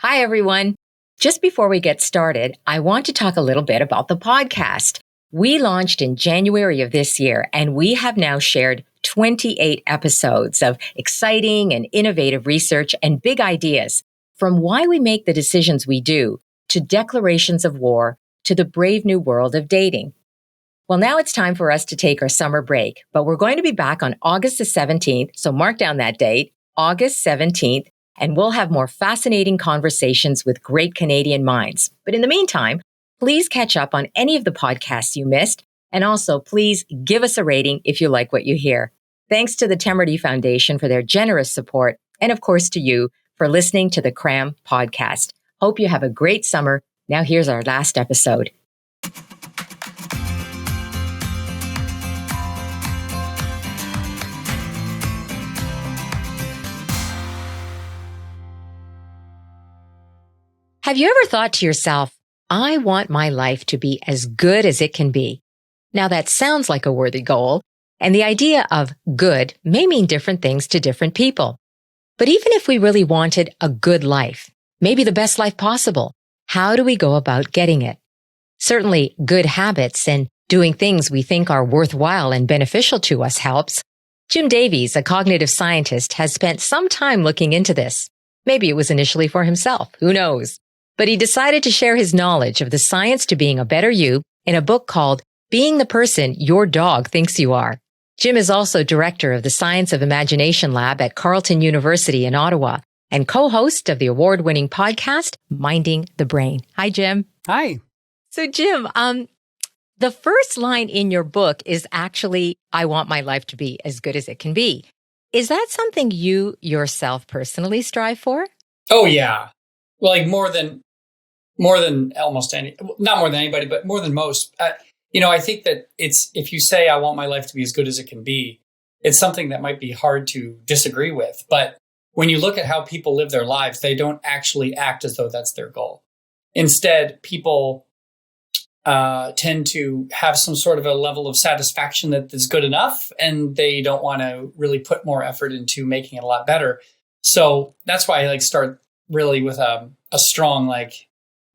Hi, everyone. Just before we get started, I want to talk a little bit about the podcast. We launched in January of this year, and we have now shared 28 episodes of exciting and innovative research and big ideas, from why we make the decisions we do, to declarations of war, to the brave new world of dating. Well, now it's time for us to take our summer break, but we're going to be back on August the 17th, so mark down that date, August 17th, and we'll have more fascinating conversations with great Canadian minds. But in the meantime, please catch up on any of the podcasts you missed, and also please give us a rating if you like what you hear. Thanks to the Temerty Foundation for their generous support, and of course to you for listening to the CRAM podcast. Hope you have a great summer. Now here's our last episode. Have you ever thought to yourself, I want my life to be as good as it can be? Now that sounds like a worthy goal, and the idea of good may mean different things to different people. But even if we really wanted a good life, maybe the best life possible, how do we go about getting it? Certainly good habits and doing things we think are worthwhile and beneficial to us helps. Jim Davies, a cognitive scientist, has spent some time looking into this. Maybe it was initially for himself, who knows? But he decided to share his knowledge of the science to being a better you in a book called Being the Person Your Dog Thinks You Are. Jim is also director of the Science of Imagination Lab at Carleton University in Ottawa and co-host of the award-winning podcast, Minding the Brain. Hi, Jim. Hi. So, Jim, the first line in your book is actually, I want my life to be as good as it can be. Is that something you yourself personally strive for? Oh, yeah. Well, like more than almost any, not more than anybody, but more than most. I think that if you say, I want my life to be as good as it can be, it's something that might be hard to disagree with. But when you look at how people live their lives, they don't actually act as though that's their goal. Instead, people tend to have some sort of a level of satisfaction that is good enough, and they don't want to really put more effort into making it a lot better. So that's why I start really with a strong,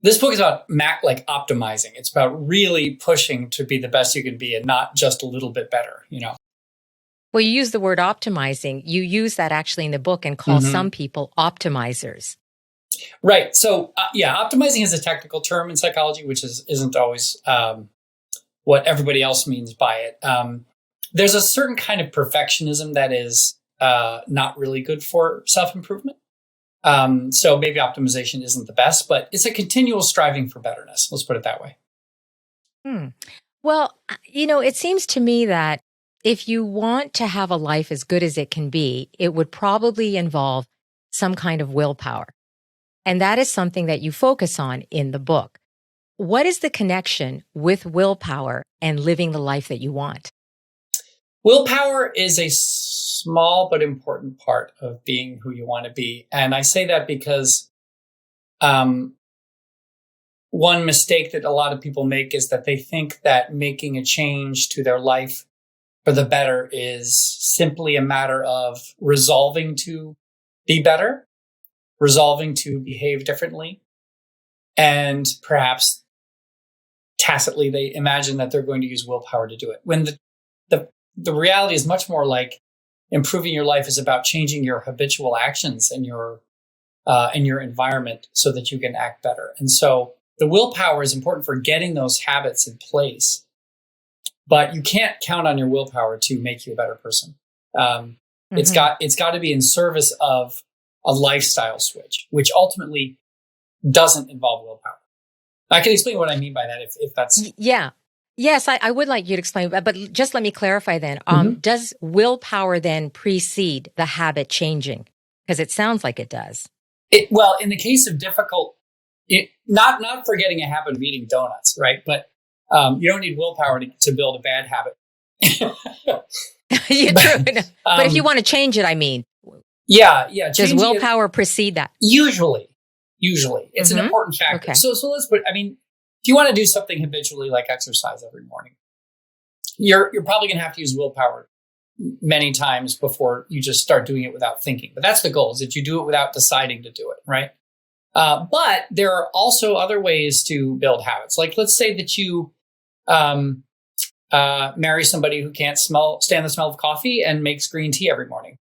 this book is about optimizing. It's about really pushing to be the best you can be and not just a little bit better, Well, you use the word optimizing. You use that actually in the book and call some people optimizers. Right. So, optimizing is a technical term in psychology, which isn't always what everybody else means by it. There's a certain kind of perfectionism that is not really good for self-improvement. So maybe optimization isn't the best, but it's a continual striving for betterness. Let's put it that way. Well, it seems to me that if you want to have a life as good as it can be, it would probably involve some kind of willpower. And that is something that you focus on in the book. What is the connection with willpower and living the life that you want? Willpower is a small but important part of being who you want to be. And I say that because one mistake that a lot of people make is that they think that making a change to their life for the better is simply a matter of resolving to be better, resolving to behave differently, and perhaps tacitly they imagine that they're going to use willpower to do it. When the reality is much more like improving your life is about changing your habitual actions and your environment so that you can act better. And so the willpower is important for getting those habits in place, but you can't count on your willpower to make you a better person. It's got to be in service of a lifestyle switch, which ultimately doesn't involve willpower. I can explain what I mean by that if that's... Yeah. Yes, I would like you to explain, but just let me clarify then. Does willpower then precede the habit changing? Because it sounds like it does. Well, in the case of difficult, not forgetting a habit of eating donuts, right? But you don't need willpower to build a bad habit. But if you want to change it, I mean. Yeah. Does willpower precede that? Usually. It's an important factor. Okay. So let's put, if you want to do something habitually like exercise every morning, you're probably going to have to use willpower many times before you just start doing it without thinking. But that's the goal, is that you do it without deciding to do it, right? But there are also other ways to build habits. Like, let's say that you marry somebody who can't stand the smell of coffee and makes green tea every morning.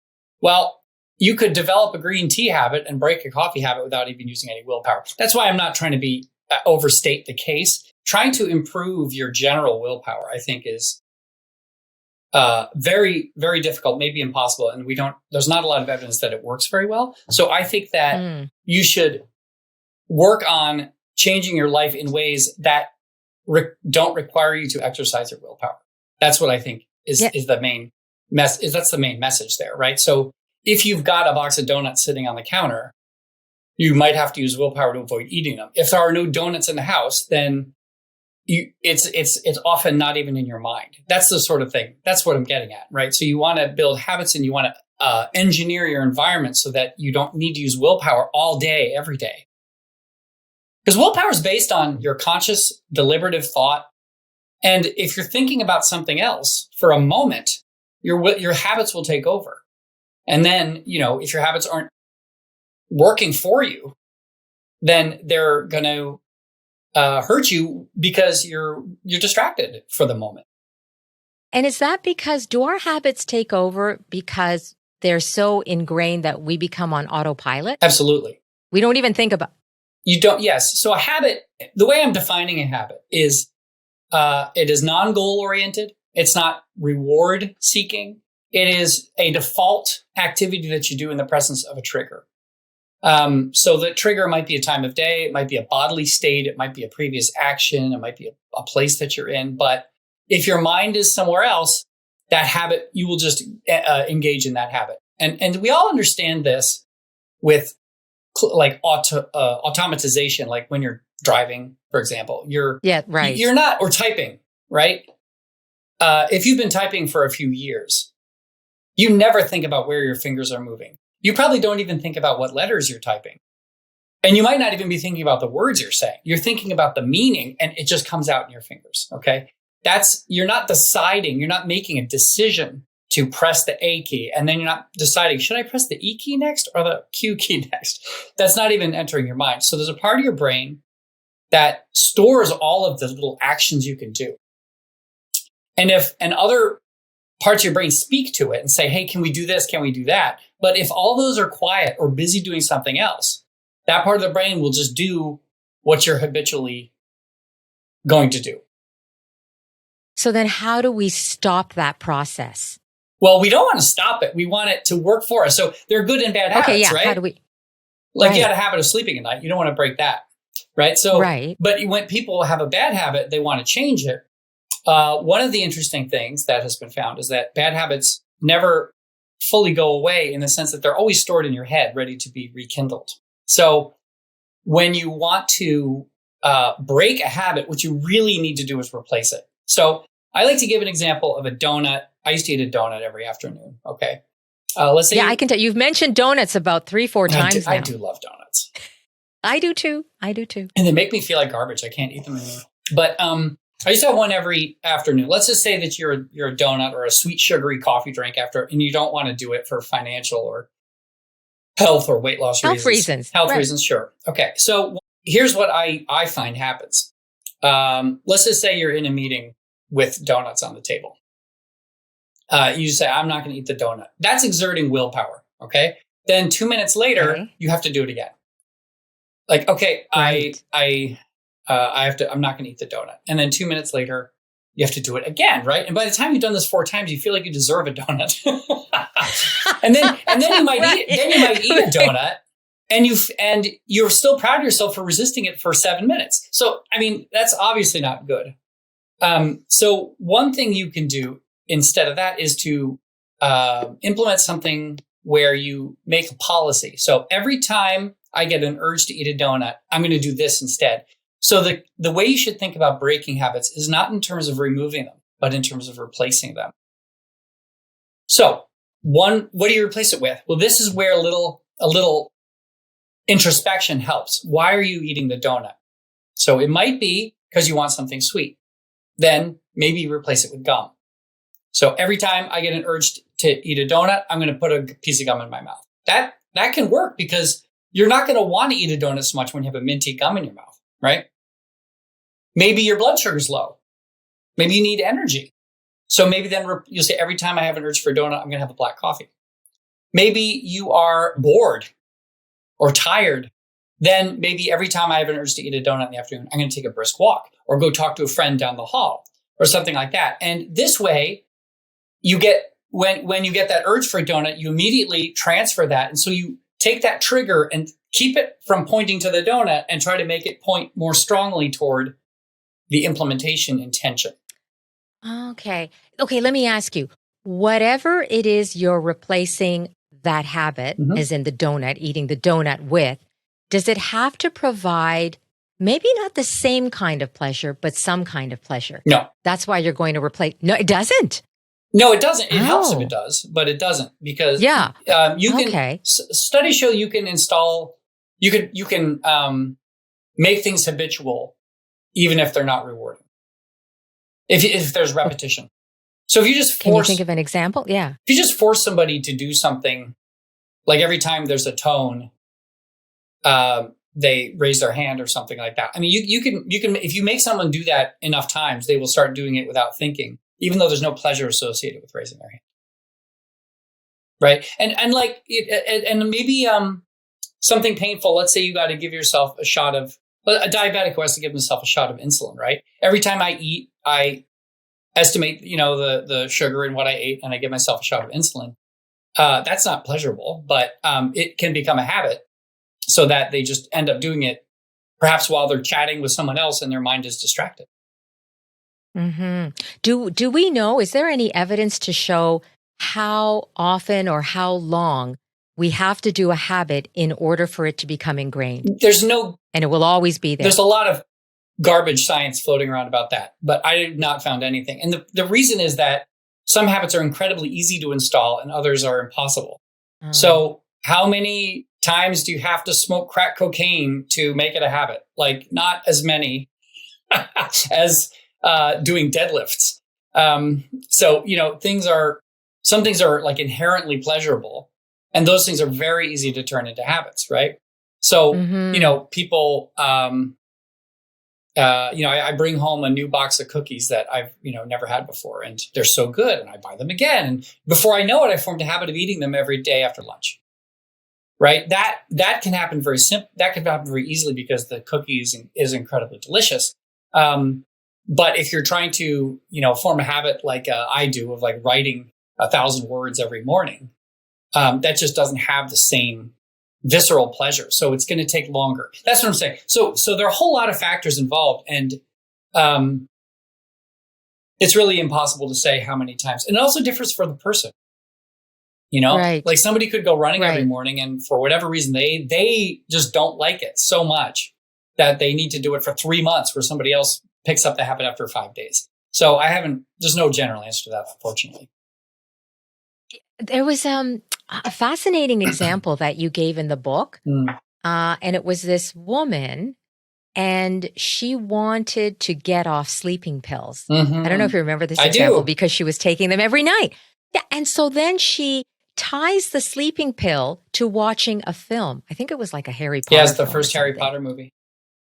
Well, you could develop a green tea habit and break a coffee habit without even using any willpower. That's why I'm not trying to be overstate the case. Trying to improve your general willpower, I think, is very, very difficult, maybe impossible. And there's not a lot of evidence that it works very well. So I think that you should work on changing your life in ways that don't require you to exercise your willpower. That's what I think is the main that's the main message there, right? So if you've got a box of donuts sitting on the counter, you might have to use willpower to avoid eating them. If there are no donuts in the house, then it's often not even in your mind. That's the sort of thing. That's what I'm getting at, right? So you want to build habits and you want to engineer your environment so that you don't need to use willpower all day, every day. Because willpower is based on your conscious, deliberative thought. And if you're thinking about something else for a moment, your habits will take over. And then, if your habits aren't working for you, then they're going to hurt you because you're distracted for the moment. And is that because do our habits take over because they're so ingrained that we become on autopilot? Absolutely. We don't even think about. You don't. Yes. So a habit, the way I'm defining a habit is it is non-goal oriented. It's not reward seeking. It is a default activity that you do in the presence of a trigger. So the trigger might be a time of day. It might be a bodily state. It might be a previous action. It might be a place that you're in. But if your mind is somewhere else, that habit, you will just engage in that habit. And we all understand this with like automatization, like when you're driving, for example, you're not, or typing, right? If you've been typing for a few years, you never think about where your fingers are moving. You probably don't even think about what letters you're typing. And you might not even be thinking about the words you're saying. You're thinking about the meaning and it just comes out in your fingers. Okay. You're not deciding, you're not making a decision to press the A key. And then you're not deciding, should I press the E key next or the Q key next? That's not even entering your mind. So there's a part of your brain that stores all of the little actions you can do. And other parts of your brain speak to it and say, hey, can we do this? Can we do that? But if all those are quiet or busy doing something else, that part of the brain will just do what you're habitually going to do. So then how do we stop that process? Well, we don't want to stop it. We want it to work for us. So there are good and bad habits, right? How do we? Like you had a habit of sleeping at night. You don't want to break that, right? So, but when people have a bad habit, they want to change it. One of the interesting things that has been found is that bad habits never fully go away in the sense that they're always stored in your head, ready to be rekindled. So when you want to break a habit, what you really need to do is replace it. So I like to give an example of a donut. I used to eat a donut every afternoon. Okay. Let's say. Yeah, I can tell. You've mentioned donuts about 3-4 times now. I do love donuts. I do too. And they make me feel like garbage. I can't eat them anymore. But I used to have one every afternoon. Let's just say that you're a donut or a sweet sugary coffee drink and you don't want to do it for financial or health or weight loss reasons. Health reasons, sure. Okay. So here's what I find happens. Let's just say you're in a meeting with donuts on the table. You say, I'm not going to eat the donut. That's exerting willpower. Okay. Then 2 minutes later, you have to do it again. Like, okay, right. I have to, I'm not going to eat the donut. And then 2 minutes later, you have to do it again. Right. And by the time you've done this 4 times, you feel like you deserve a donut. and then you might eat a donut and you're still proud of yourself for resisting it for 7 minutes. So, I mean, that's obviously not good. So one thing you can do instead of that is to implement something where you make a policy. So every time I get an urge to eat a donut, I'm going to do this instead. So the way you should think about breaking habits is not in terms of removing them, but in terms of replacing them. So what do you replace it with? Well, this is where a little introspection helps. Why are you eating the donut? So it might be because you want something sweet. Then maybe you replace it with gum. So every time I get an urge to eat a donut, I'm going to put a piece of gum in my mouth. That can work because you're not going to want to eat a donut so much when you have a minty gum in your mouth, right? Maybe your blood sugar's low. Maybe you need energy. So maybe then you'll say, every time I have an urge for a donut, I'm going to have a black coffee. Maybe you are bored or tired. Then maybe every time I have an urge to eat a donut in the afternoon, I'm going to take a brisk walk or go talk to a friend down the hall or something like that. And this way, you get, when you get that urge for a donut, you immediately transfer that. And so you take that trigger and keep it from pointing to the donut and try to make it point more strongly toward the implementation intention. Okay. Okay, let me ask you, whatever it is you're replacing that habit, as in the donut, eating the donut with, does it have to provide maybe not the same kind of pleasure, but some kind of pleasure? No. That's why you're going to replace. No, it doesn't. No, it doesn't. It helps if it does, but it doesn't because you can. Studies show you can install. You can make things habitual, even if they're not rewarding. If there's repetition. So if you just Can you think of an example? Yeah. If you just force somebody to do something, like every time there's a tone, they raise their hand or something like that. I mean, you can if you make someone do that enough times, they will start doing it without thinking, even though there's no pleasure associated with raising their hand. Right. And maybe something painful. Let's say you got to give yourself a shot of a diabetic who has to give himself a shot of insulin, right? Every time I eat, I estimate, the sugar in what I ate, and I give myself a shot of insulin. That's not pleasurable, but it can become a habit so that they just end up doing it perhaps while they're chatting with someone else and their mind is distracted. Mm-hmm. Do we know, is there any evidence to show how often or how long we have to do a habit in order for it to become ingrained? And it will always be there. There's a lot of garbage science floating around about that, but I have not found anything. And the reason is that some habits are incredibly easy to install and others are impossible. So how many times do you have to smoke crack cocaine to make it a habit? Like not as many as doing deadlifts. Some things are like inherently pleasurable, and those things are very easy to turn into habits, right? So, people, I bring home a new box of cookies that I've, never had before, and they're so good, and I buy them again. And before I know it, I formed a habit of eating them every day after lunch, right? That can happen very that can happen very easily because the cookies is incredibly delicious. But if you're trying to, form a habit like I do of like writing 1,000 words every morning, that just doesn't have the same visceral pleasure. So it's going to take longer. That's what I'm saying. So there are a whole lot of factors involved, and it's really impossible to say how many times. And it also differs for the person. Right. Like somebody could go running every morning, and for whatever reason, they just don't like it so much that they need to do it for 3 months, where somebody else picks up the habit after 5 days. So there's no general answer to that, unfortunately. There was a fascinating example that you gave in the book. And it was this woman, and she wanted to get off sleeping pills. I don't know if you remember this example, because she was taking them every night. Yeah. And so then she ties the sleeping pill to watching a film. I think it was like a Harry Potter film. Yes, the first Harry Potter movie.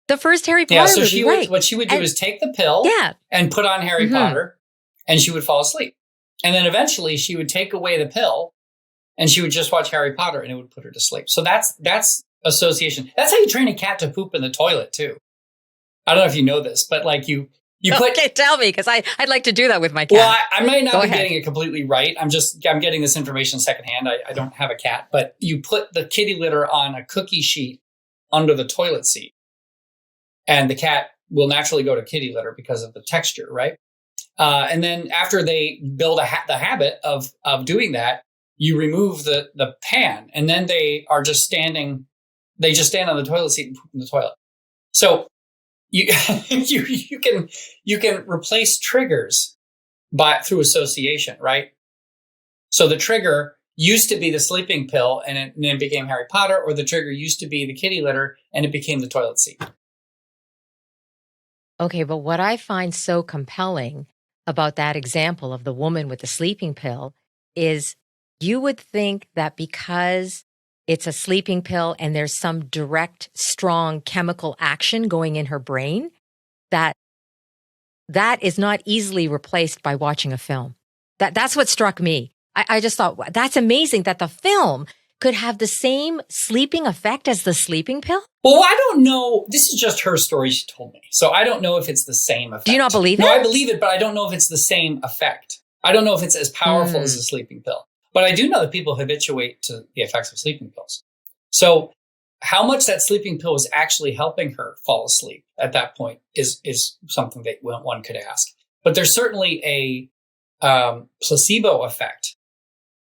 The first Harry Potter movie, what she would do is take the pill and put on Harry Potter, and she would fall asleep. And then eventually she would take away the pill and she would just watch Harry Potter, and it would put her to sleep. So that's association. That's how you train a cat to poop in the toilet too. I don't know if you know this, but like you put. Okay, tell me, because I'd like to do that with my cat. Well, I might not be getting it completely right. I'm getting this information secondhand. I don't have a cat, but you put the kitty litter on a cookie sheet under the toilet seat, and the cat will naturally go to kitty litter because of the texture, right? And then after they build the habit of doing that, you remove the pan, and then they just stand on the toilet seat and poop in the toilet. So you can replace triggers through association, right? So the trigger used to be the sleeping pill, and it became Harry Potter, or the trigger used to be the kitty litter, and it became the toilet seat. Okay, but what I find so compelling about that example of the woman with the sleeping pill is you would think that because it's a sleeping pill and there's some direct, strong chemical action going in her brain, that is not easily replaced by watching a film. That's what struck me. I just thought, "Wow, that's amazing that the film could have the same sleeping effect as the sleeping pill." Well, I don't know. This is just her story she told me. So I don't know if it's the same effect. Do you not believe it? No, I believe it, but I don't know if it's the same effect. I don't know if it's as powerful as a sleeping pill. But I do know that people habituate to the effects of sleeping pills. So how much that sleeping pill was actually helping her fall asleep at that point is something that one could ask. But there's certainly a placebo effect.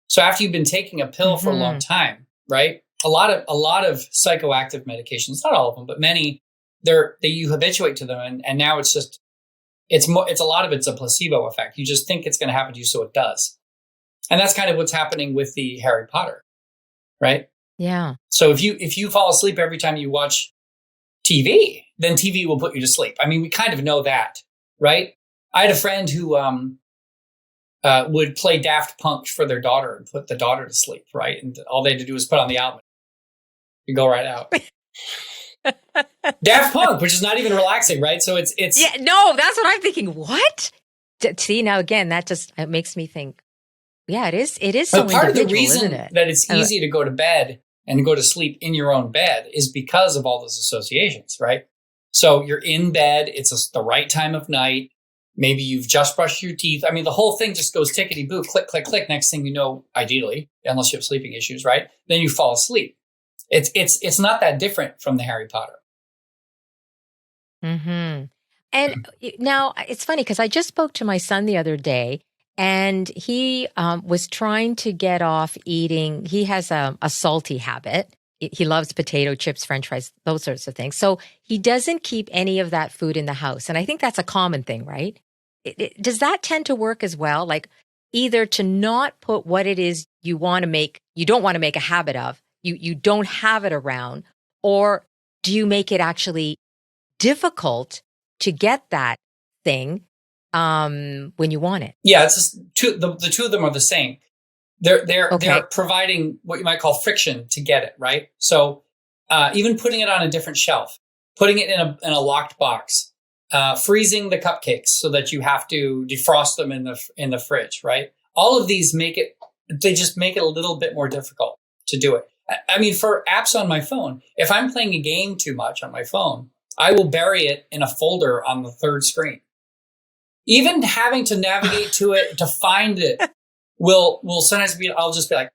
So after you've been taking a pill for a long time, right? A lot of psychoactive medications, not all of them, but many, you habituate to them, and now it's a lot of it's a placebo effect. You just think it's going to happen to you, so it does. And that's kind of what's happening with the Harry Potter, right? Yeah. So if you fall asleep every time you watch TV, then TV will put you to sleep. I mean, we kind of know that, right? I had a friend who would play Daft Punk for their daughter and put the daughter to sleep, right? And all they had to do was put on the album. You go right out. Daft Punk, which is not even relaxing, right? So it's yeah. No, that's what I'm thinking. What? See, now again, it makes me think. Yeah, it is. It is so part of the individual, reason isn't it? that it's easy to go to bed and go to sleep in your own bed is because of all those associations, right? So you're in bed. It's the right time of night. Maybe you've just brushed your teeth. I mean, the whole thing just goes tickety-boo, click, click, click. Next thing you know, ideally, unless you have sleeping issues, right? Then you fall asleep. It's not that different from the Harry Potter. Mm-hmm. And now it's funny because I just spoke to my son the other day, and he was trying to get off eating. He has a salty habit. He loves potato chips, French fries, those sorts of things. So he doesn't keep any of that food in the house. And I think that's a common thing, right? Does that tend to work as well? Like either to not put what it is you want to make, you don't want to make a habit of, you don't have it around, or do you make it actually difficult to get that thing when you want it? Yeah, it's just the two of them are the same. They're providing what you might call friction to get it, right? So even putting it on a different shelf, putting it in a locked box, freezing the cupcakes so that you have to defrost them in the fridge, right? All of these just make it a little bit more difficult to do it. I mean, for apps on my phone, if I'm playing a game too much on my phone, I will bury it in a folder on the third screen. Even having to navigate to it to find it will sometimes I'll just be like,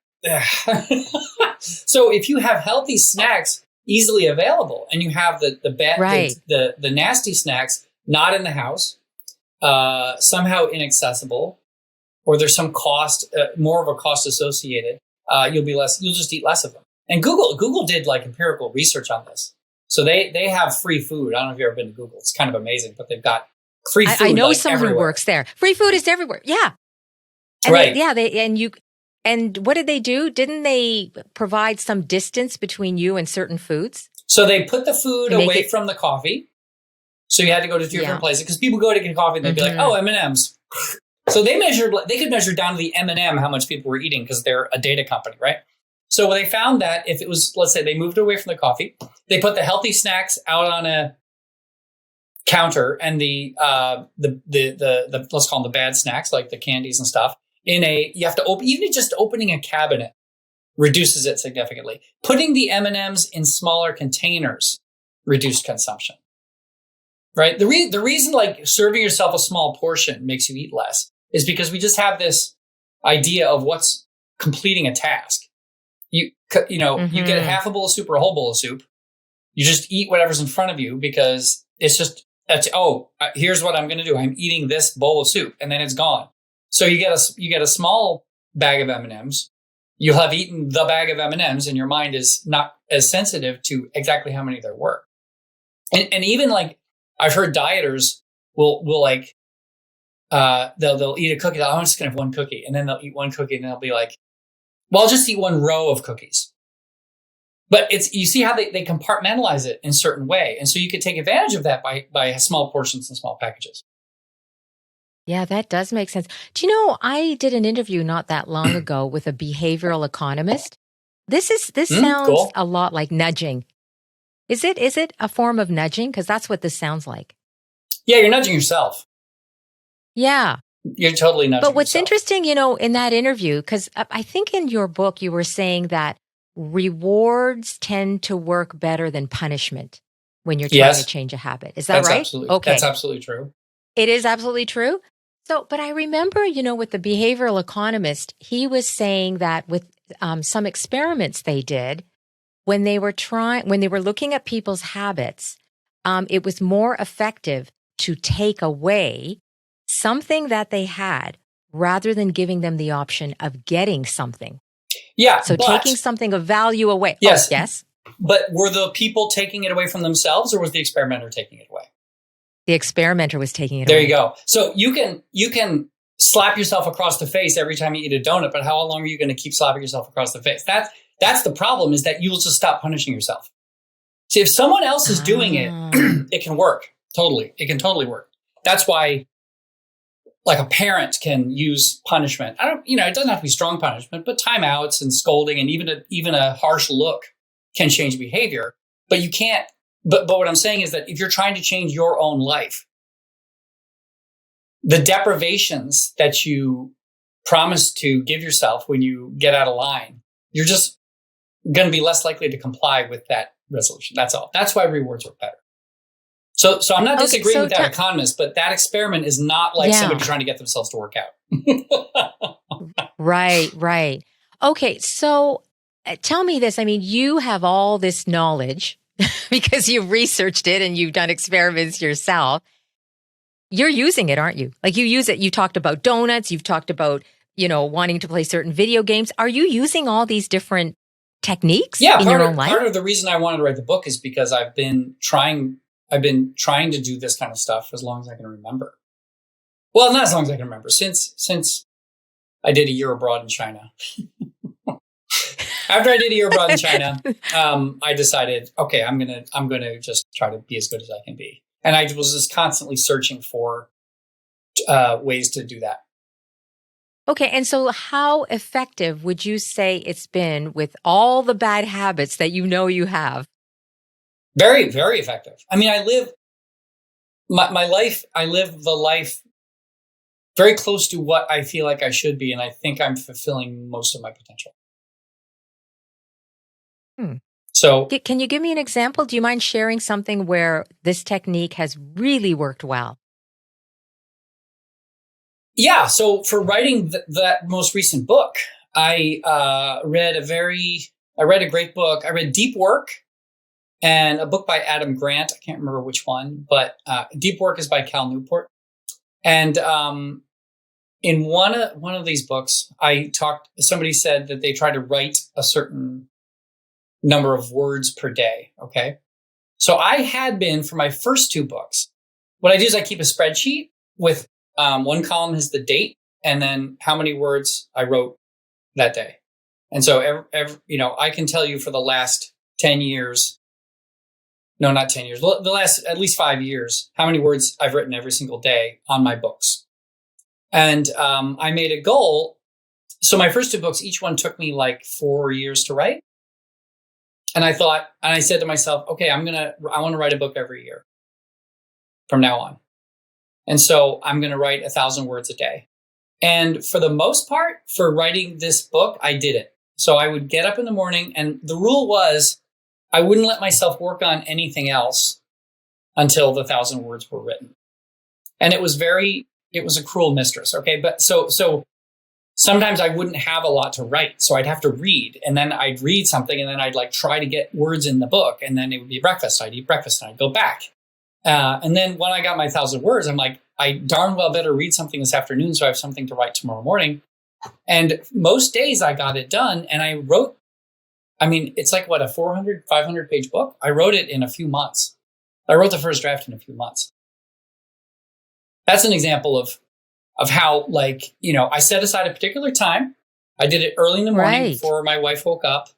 so if you have healthy snacks easily available and you have the nasty snacks not in the house, somehow inaccessible, or there's some cost, more of a cost associated, you'll just eat less of them. And Google did like empirical research on this. So they have free food. I don't know if you've ever been to Google. It's kind of amazing, but they've got free food. I know like someone everywhere. who works there. Free food is everywhere. Yeah. And right. And what did they do? Didn't they provide some distance between you and certain foods? So they put the food away from the coffee. So you had to go to different places because people go to get coffee and they'd be like, oh, M&Ms. So they could measure down to the M&M how much people were eating because they're a data company, right? So they found that if it was, let's say they moved away from the coffee, they put the healthy snacks out on a counter and the let's call them the bad snacks, like the candies and stuff, you have to open, even just opening a cabinet reduces it significantly. Putting the M&Ms in smaller containers reduced consumption, right? The reason like serving yourself a small portion makes you eat less is because we just have this idea of what's completing a task. You get half a bowl of soup or a whole bowl of soup. You just eat whatever's in front of you because it's just, here's what I'm going to do. I'm eating this bowl of soup and then it's gone. So you get a small bag of M&Ms. You'll have eaten the bag of M&Ms and your mind is not as sensitive to exactly how many there were. And even like I've heard dieters will like, they'll eat a cookie. I'm just going to have one cookie, and then they'll eat one cookie and they'll be like, well, I'll just eat one row of cookies. But you see how they compartmentalize it in a certain way. And so you could take advantage of that by small portions and small packages. Yeah, that does make sense. Do you know, I did an interview not that long ago with a behavioral economist, This sounds Cool. a lot like nudging. Is it a form of nudging? Because that's what this sounds like. Yeah, you're nudging yourself. Yeah. You're totally nudging But what's yourself. interesting, in that interview, because I think in your book, you were saying that rewards tend to work better than punishment when you're trying to change a habit. Is that right? That's absolutely true. It is absolutely true. So, but I remember, with the behavioral economist, he was saying that with some experiments they did, when they were looking at people's habits, it was more effective to take away something that they had rather than giving them the option of getting something. Yeah. So taking something of value away. Yes. Oh, yes. But were the people taking it away from themselves, or was the experimenter taking it away? The experimenter was taking it away. There you go. So you can slap yourself across the face every time you eat a donut, but how long are you going to keep slapping yourself across the face? That's the problem, is that you will just stop punishing yourself. See, if someone else is doing it, it can work. Totally. It can totally work. That's why, like, a parent can use punishment. It doesn't have to be strong punishment, but timeouts and scolding and even a harsh look can change behavior. But you can't, but what I'm saying is that if you're trying to change your own life, the deprivations that you promise to give yourself when you get out of line, you're just going to be less likely to comply with that resolution. That's all. That's why rewards work better. So I'm not disagreeing with that economist, but that experiment is not like somebody trying to get themselves to work out. Right. Okay, so tell me this. I mean, you have all this knowledge because you've researched it and you've done experiments yourself. You're using it, aren't you? Like, you use it. You talked about donuts. You've talked about, wanting to play certain video games. Are you using all these different techniques in your own life? Part of the reason I wanted to write the book is because I've been trying to do this kind of stuff for as long as I can remember. Well, not as long as I can remember. Since I did a year abroad in China. After I did a year abroad in China, I decided, okay, I'm gonna just try to be as good as I can be. And I was just constantly searching for ways to do that. Okay, and so how effective would you say it's been with all the bad habits that you have? Very, very effective. I mean, I live the life very close to what I feel like I should be, and I think I'm fulfilling most of my potential. So, can you give me an example? Do you mind sharing something where this technique has really worked well? Yeah. So for writing that most recent book, I read a great book. I read Deep Work and a book by Adam Grant. I can't remember which one, but Deep Work is by Cal Newport. And in one of these books, somebody said that they try to write a certain number of words per day. Okay. So I had been, for my first two books, what I do is I keep a spreadsheet with one column is the date and then how many words I wrote that day. And so, I can tell you for the last 10 years, no, not 10 years, the last at least 5 years, how many words I've written every single day on my books. And I made a goal. So my first two books, each one took me like 4 years to write. And I said to myself, okay, I want to write a book every year from now on. And so I'm going to write 1,000 words a day. And for the most part, for writing this book, I did it. So I would get up in the morning, and the rule was I wouldn't let myself work on anything else until the 1,000 words were written. And it was a cruel mistress. Okay. But so sometimes I wouldn't have a lot to write. So I'd have to read, and then I'd read something, and then I'd try to get words in the book, and then it would be breakfast. I'd eat breakfast and I'd go back. And then when I got my 1,000 words, I'm like, I darn well better read something this afternoon so I have something to write tomorrow morning. And most days I got it done, and I wrote, it's like a 400, 500 page book. I wrote it in a few months. I wrote the first draft in a few months. That's an example of how, I set aside a particular time. I did it early in the morning before my wife woke up.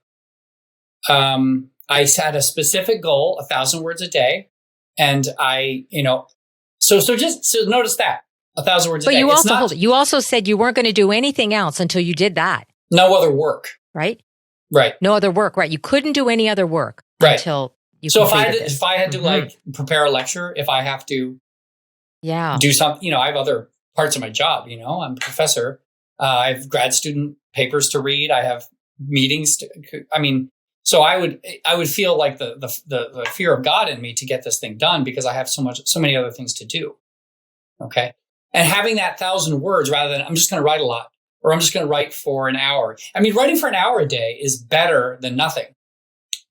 I set a specific goal, 1,000 words a day. And so notice that 1,000 words a day. But you also said you weren't going to do anything else until you did that. No other work. Right? Right. No other work, right? You couldn't do any other work until you so completed if I had to like prepare a lecture, if I have to do something, I have other parts of my job, I'm a professor. I have grad student papers to read. I have meetings so I would feel like the fear of God in me to get this thing done because I have so many other things to do. Okay. And having that 1,000 words rather than I'm just going to write a lot or I'm just going to write for an hour. Writing for an hour a day is better than nothing,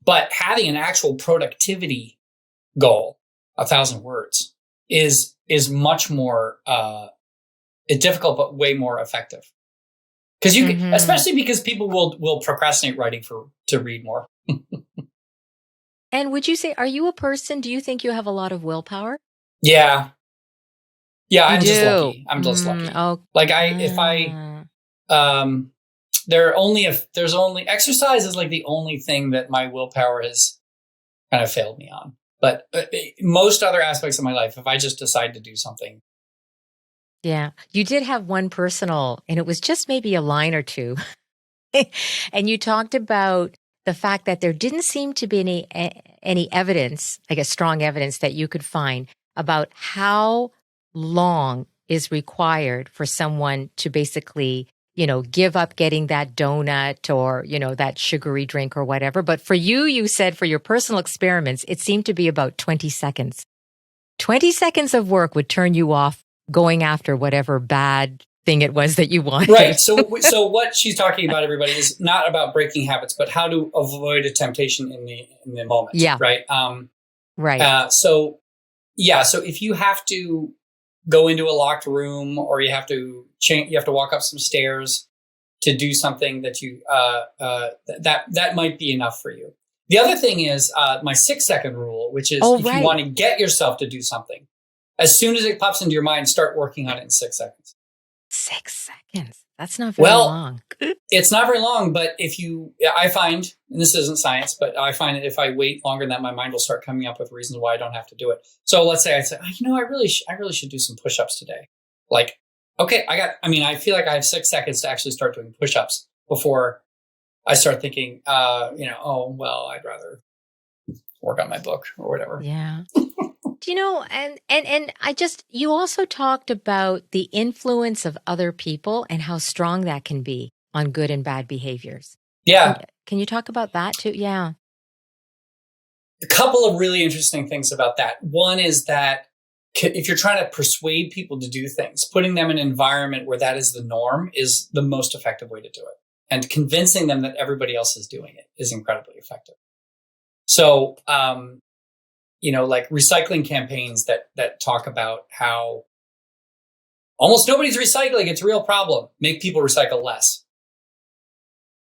but having an actual productivity goal, 1,000 words is much more, difficult, but way more effective. Because you can, especially because people will procrastinate writing to read more. And would you say, are you a person, do you think you have a lot of willpower? Yeah. Yeah, I'm just lucky. I'm just lucky. Okay. Like there's only exercise is like the only thing that my willpower has kind of failed me on. But most other aspects of my life, if I just decide to do something. Yeah. You did have one personal, and it was just maybe a line or two. And you talked about the fact that there didn't seem to be any evidence, I guess strong evidence that you could find about how long is required for someone to basically, give up getting that donut or, that sugary drink or whatever. But for you said for your personal experiments, it seemed to be about 20 seconds. 20 seconds of work would turn you off going after whatever bad thing it was that you wanted. Right. So what she's talking about, everybody, is not about breaking habits, but how to avoid a temptation in the moment. Yeah. Right. Right. So if you have to go into a locked room or you have to walk up some stairs to do something that that might be enough for you. The other thing is my 6-second rule, which is if you want to get yourself to do something, as soon as it pops into your mind, start working on it in 6 seconds. 6 seconds. That's not very long. It's not very long, but I find, and this isn't science, but I find that if I wait longer than that, my mind will start coming up with reasons why I don't have to do it. So let's say I say, I really should do some push-ups today. Like, okay, I feel like I have 6 seconds to actually start doing push-ups before I start thinking, I'd rather work on my book or whatever. Yeah. And you also talked about the influence of other people and how strong that can be on good and bad behaviors. Yeah. Can you talk about that too? Yeah. A couple of really interesting things about that. One is that if you're trying to persuade people to do things, putting them in an environment where that is the norm is the most effective way to do it. And convincing them that everybody else is doing it is incredibly effective. So, like recycling campaigns that talk about how almost nobody's recycling. It's a real problem. Make people recycle less.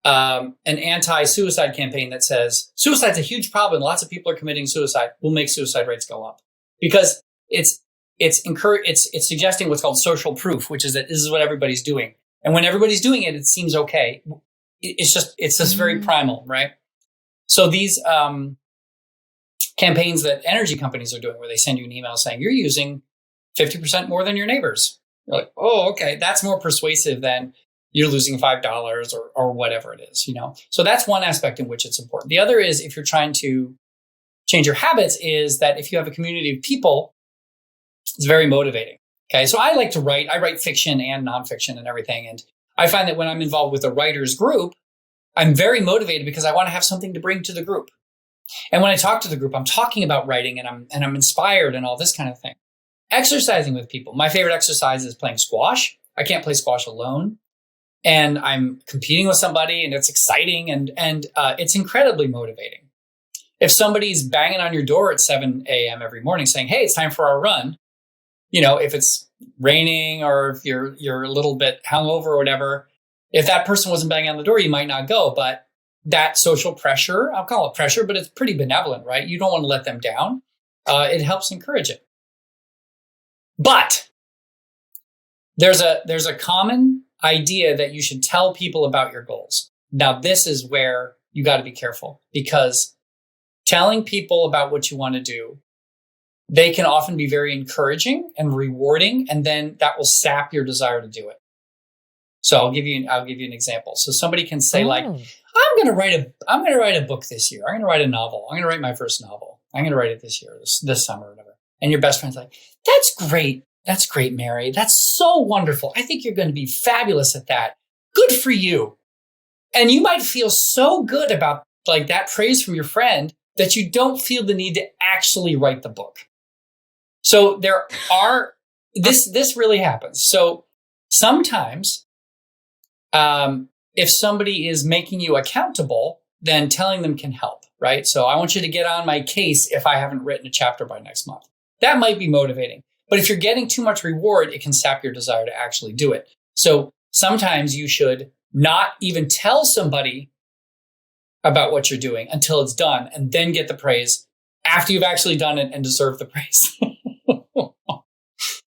An anti-suicide campaign that says suicide's a huge problem. Lots of people are committing suicide. Will make suicide rates go up because it's suggesting what's called social proof, which is that this is what everybody's doing. And when everybody's doing it, it seems okay. It's just very primal, right? So these, campaigns that energy companies are doing where they send you an email saying you're using 50% more than your neighbors. You're like, oh, okay. That's more persuasive than you're losing $5 or whatever it is, So that's one aspect in which it's important. The other is if you're trying to change your habits is that if you have a community of people, it's very motivating. Okay. So I like to write. I write fiction and nonfiction and everything. And I find that when I'm involved with a writer's group, I'm very motivated because I want to have something to bring to the group. And when I talk to the group, I'm talking about writing and I'm inspired and all this kind of thing. Exercising with people. My favorite exercise is playing squash. I can't play squash alone. And I'm competing with somebody and it's exciting and it's incredibly motivating. If somebody's banging on your door at 7 a.m. every morning saying, hey, it's time for our run, if it's raining or if you're a little bit hungover or whatever, if that person wasn't banging on the door, you might not go. But that social pressure, I'll call it pressure, but it's pretty benevolent, right? You don't want to let them down. It helps encourage it. But there's a common idea that you should tell people about your goals. Now, this is where you got to be careful because telling people about what you want to do, they can often be very encouraging and rewarding, and then that will sap your desire to do it. So I'll give you an example. So somebody can say like, Oh. I'm going to write a book this year. I'm going to write a novel. I'm going to write my first novel. I'm going to write it this year, this summer, or whatever. And your best friend's like, that's great. That's great, Mary. That's so wonderful. I think you're going to be fabulous at that. Good for you. And you might feel so good about like that praise from your friend that you don't feel the need to actually write the book. So this really happens. So sometimes, if somebody is making you accountable, then telling them can help, right? So I want you to get on my case if I haven't written a chapter by next month. That might be motivating. But if you're getting too much reward, it can sap your desire to actually do it. So sometimes you should not even tell somebody about what you're doing until it's done, and then get the praise after you've actually done it and deserve the praise.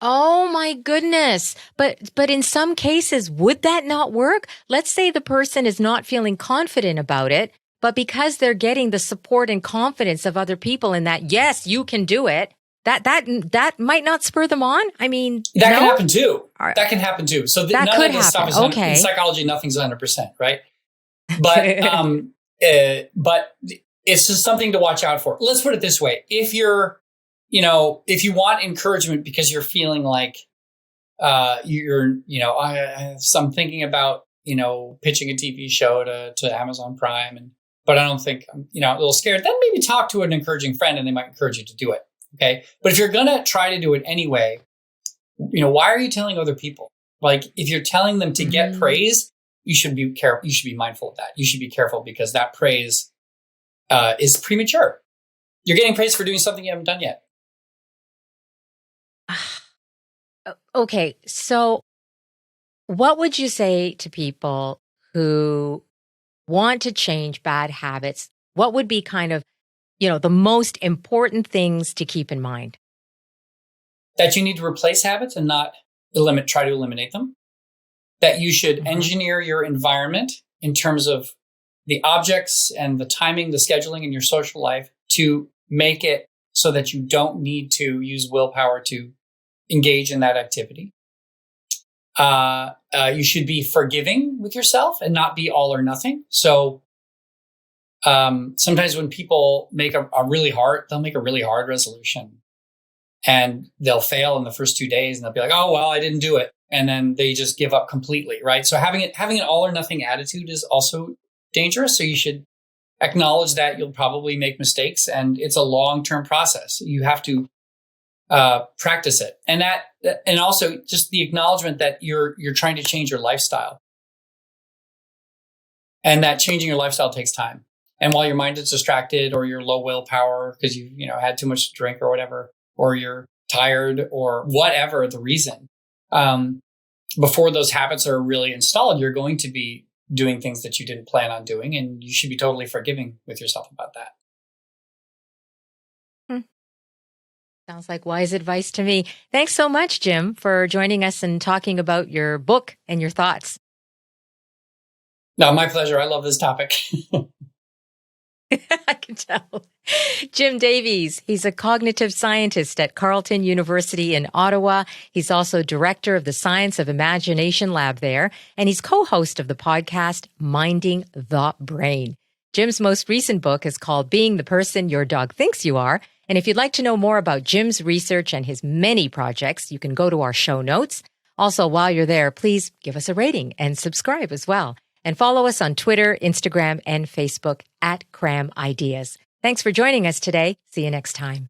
Oh my goodness. But in some cases, would that not work? Let's say the person is not feeling confident about it, but because they're getting the support and confidence of other people in that, yes, you can do it, that might not spur them on. I mean, that no? can happen too. That can happen too. So that none could of this happen. stuff is Okay. in psychology. Nothing's 100%, right? But it's just something to watch out for. Let's put it this way: if you want encouragement because you're feeling like I'm thinking about pitching a TV show to Amazon Prime, but I don't think I'm a little scared. Then maybe talk to an encouraging friend, and they might encourage you to do it. Okay. But if you're going to try to do it anyway, why are you telling other people? Like if you're telling them to get praise, you should be careful. You should be mindful of that. You should be careful because that praise is premature. You're getting praise for doing something you haven't done yet. Okay. So what would you say to people who want to change bad habits? What would be kind of the most important things to keep in mind? That you need to replace habits and not try to eliminate them. That you should engineer your environment in terms of the objects and the timing, the scheduling in your social life to make it so that you don't need to use willpower to engage in that activity. You should be forgiving with yourself and not be all or nothing. So sometimes when people make they'll make a really hard resolution and they'll fail in the first 2 days and they'll be like, oh, well, I didn't do it. And then they just give up completely, right? So having an all or nothing attitude is also dangerous. So you should acknowledge that you'll probably make mistakes and it's a long-term process. You have to practice it. And also just the acknowledgement that you're trying to change your lifestyle. And that changing your lifestyle takes time. And while your mind is distracted or you're low willpower because you had too much to drink or whatever, or you're tired or whatever the reason, before those habits are really installed, you're going to be doing things that you didn't plan on doing, and you should be totally forgiving with yourself about that. Sounds like wise advice to me. Thanks so much, Jim, for joining us and talking about your book and your thoughts. No, my pleasure. I love this topic. I can tell. Jim Davies, he's a cognitive scientist at Carleton University in Ottawa. He's also director of the Science of Imagination Lab there, and he's co-host of the podcast Minding the Brain. Jim's most recent book is called Being the Person Your Dog Thinks You Are. And if you'd like to know more about Jim's research and his many projects, you can go to our show notes. Also, while you're there, please give us a rating and subscribe as well. And follow us on Twitter, Instagram, and Facebook at Cram Ideas. Thanks for joining us today. See you next time.